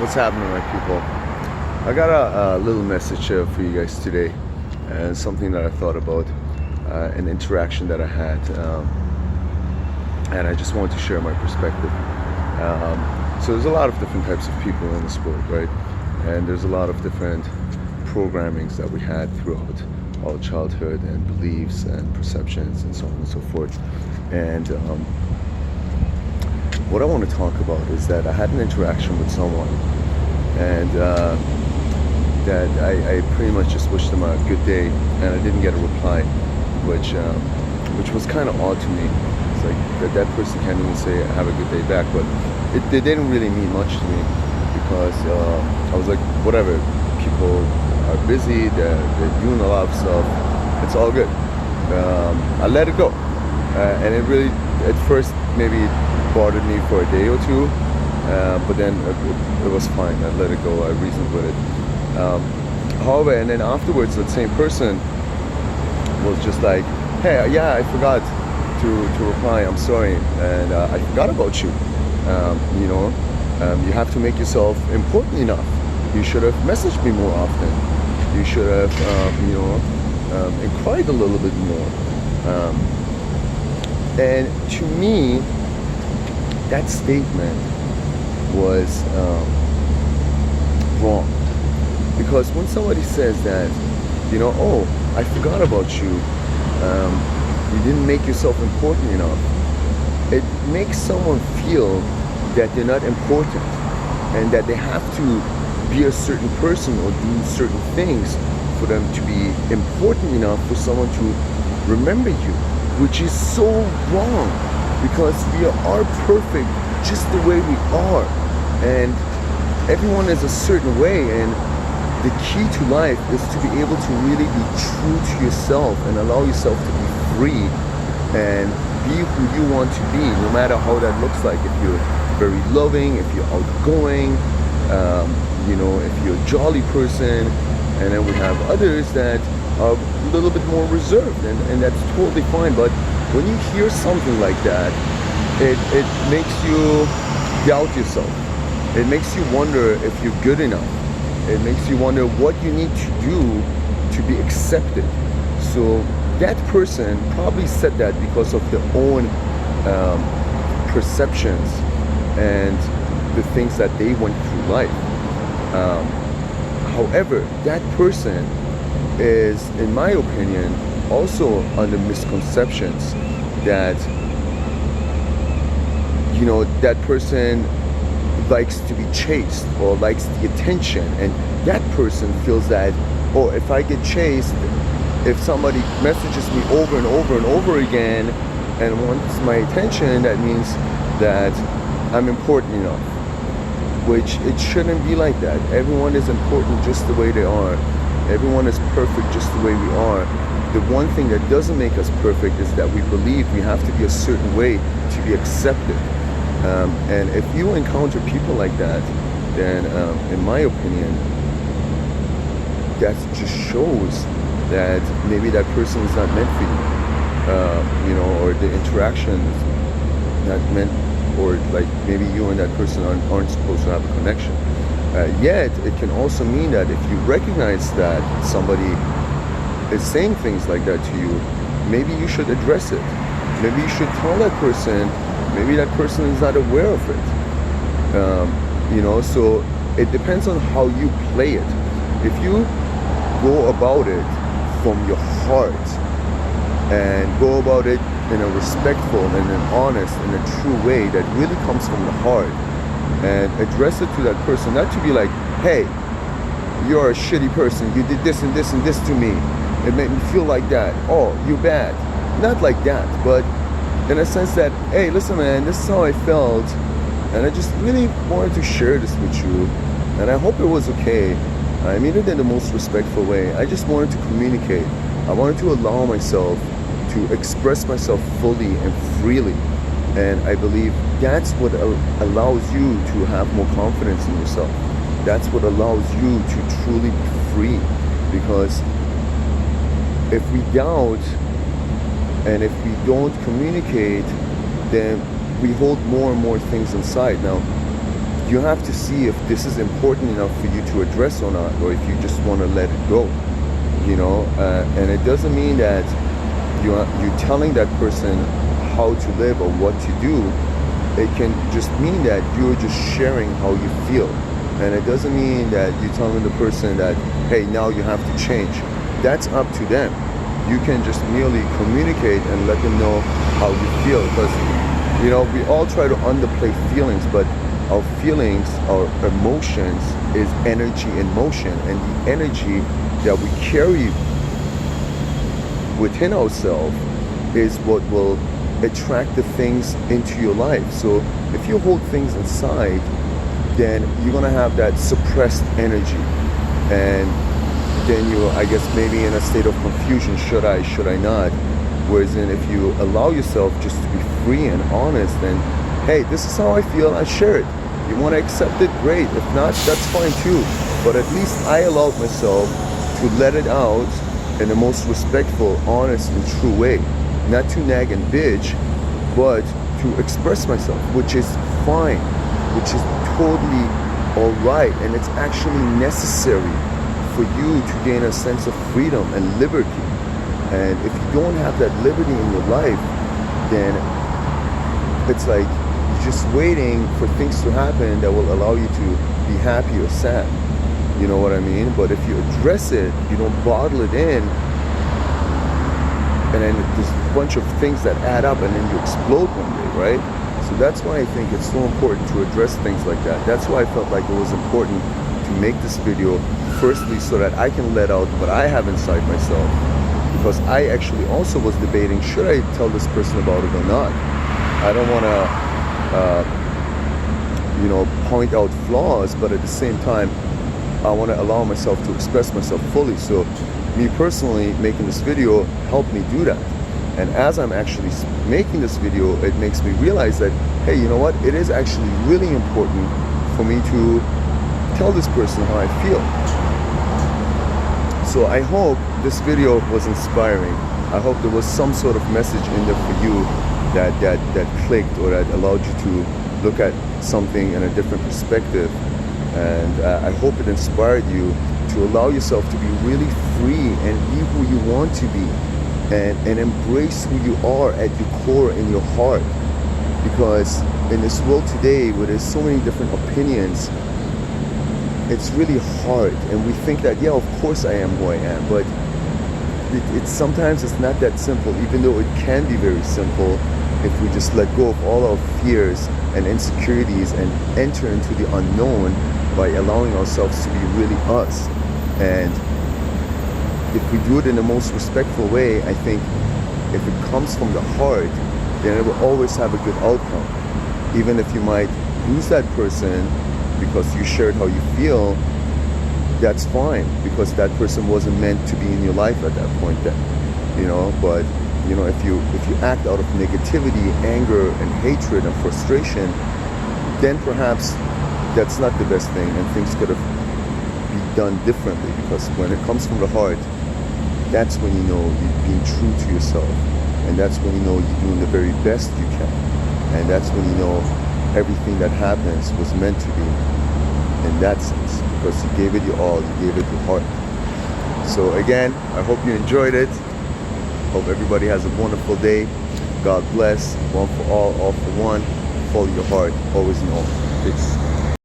What's happening, my people? I got a little message for you guys today, and something that I thought about, an interaction that I had, and I just wanted to share my perspective. So there's a lot of different types of people in this world, right? And there's a lot of different programmings that we had throughout our childhood, and beliefs and perceptions and so on and so forth. And what I want to talk about is that I had an interaction with someone, and that I pretty much just wished them a good day, and I didn't get a reply, which was kind of odd to me. It's like that person can't even say have a good day back, but it didn't really mean much to me, because I was like, whatever, people are busy, they're doing a lot of stuff, it's all good. I let it go, and it really, at first, maybe bothered me for a day or two, but then it was fine. I let it go, I reasoned with it. However, and then afterwards, that same person was just like, hey, yeah, I forgot to reply, I'm sorry, and I forgot about you. You have to make yourself important enough. You should have messaged me more often. You should have, inquired a little bit more. And to me, that statement was wrong. Because when somebody says that, oh, I forgot about you, you didn't make yourself important enough, it makes someone feel that they're not important, and that they have to be a certain person or do certain things for them to be important enough for someone to remember you, which is so wrong, because we are perfect just the way we are, and everyone is a certain way, and the key to life is to be able to really be true to yourself and allow yourself to be free and be who you want to be, no matter how that looks like. If you're very loving, if you're outgoing, if you're a jolly person, and then we have others that are a little bit more reserved, and that's totally fine. But when you hear something like that, it makes you doubt yourself. It makes you wonder if you're good enough. It makes you wonder what you need to do to be accepted. So that person probably said that because of their own perceptions and the things that they went through life. However, that person is, in my opinion, also under misconceptions that, that person likes to be chased or likes the attention, and that person feels that, oh, if I get chased, if somebody messages me over and over and over again and wants my attention, that means that I'm important enough, which it shouldn't be like that. Everyone is important just the way they are. Everyone is perfect just the way we are. The one thing that doesn't make us perfect is that we believe we have to be a certain way to be accepted. And if you encounter people like that, then in my opinion, that just shows that maybe that person is not meant for you, or the interaction is not meant, or like maybe you and that person aren't supposed to have a connection. Yet, it can also mean that if you recognize that somebody is saying things like that to you, maybe you should address it. Maybe you should tell that person. Maybe that person is not aware of it. So it depends on how you play it. If you go about it from your heart and go about it in a respectful and an honest and a true way that really comes from the heart, and address it to that person, not to be like, hey, you're a shitty person, you did this and this and this to me, it made me feel like that, oh, you're bad. Not like that, but in a sense that, hey, listen, man, this is how I felt, and I just really wanted to share this with you, and I hope it was okay. I mean it in the most respectful way. I just wanted to communicate. I wanted to allow myself to express myself fully and freely, and I believe that's what allows you to have more confidence in yourself. That's what allows you to truly be free, because if we doubt and if we don't communicate, then we hold more and more things inside. Now, you have to see if this is important enough for you to address or not, or if you just want to let it go, and it doesn't mean that you're telling that person how to live or what to do. It can just mean that you're just sharing how you feel, and it doesn't mean that you're telling the person that, hey, now you have to change. That's up to them. You can just merely communicate and let them know how you feel, because we all try to underplay feelings, but our feelings, our emotions is energy in motion, and the energy that we carry within ourselves is what will attract the things into your life. So if you hold things inside, then you're gonna have that suppressed energy, and then you're, I guess, maybe in a state of confusion. Should I not? Whereas then if you allow yourself just to be free and honest, then hey, this is how I feel, I share it. You want to accept it, great. If not, that's fine too. But at least I allowed myself to let it out in the most respectful, honest, and true way. Not to nag and bitch, but to express myself, which is fine, which is totally alright, and it's actually necessary for you to gain a sense of freedom and liberty. And if you don't have that liberty in your life, then it's like you're just waiting for things to happen that will allow you to be happy or sad. You know what I mean? But if you address it, you don't bottle it in, and then there's a bunch of things that add up, and then you explode one day, right? So that's why I think it's so important to address things like that. That's why I felt like it was important to make this video, firstly, so that I can let out what I have inside myself. Because I actually also was debating, should I tell this person about it or not? I don't want to, point out flaws, but at the same time, I want to allow myself to express myself fully. So me personally, making this video helped me do that. And as I'm actually making this video, it makes me realize that, hey, you know what? It is actually really important for me to tell this person how I feel. So I hope this video was inspiring. I hope there was some sort of message in there for you that clicked, or that allowed you to look at something in a different perspective. And I hope it inspired you to allow yourself to be really free and be who you want to be, and embrace who you are at your core, in your heart. Because in this world today, where there's so many different opinions, it's really hard, and we think that, yeah, of course I am who I am, but it's sometimes it's not that simple, even though it can be very simple if we just let go of all our fears and insecurities and enter into the unknown by allowing ourselves to be really us. And if we do it in the most respectful way, I think if it comes from the heart, then it will always have a good outcome. Even if you might lose that person because you shared how you feel, that's fine, because that person wasn't meant to be in your life at that point then. But if you act out of negativity, anger, and hatred and frustration, then perhaps that's not the best thing, and things could have been done differently. Because when it comes from the heart, that's when you know you're being true to yourself, and that's when you know you're doing the very best you can, and that's when you know everything that happens was meant to be, in that sense, because you gave it your all, you gave it your heart. So again, I hope you enjoyed it. Hope everybody has a wonderful day. God bless. One for all for one. Follow your heart. Always know. Peace.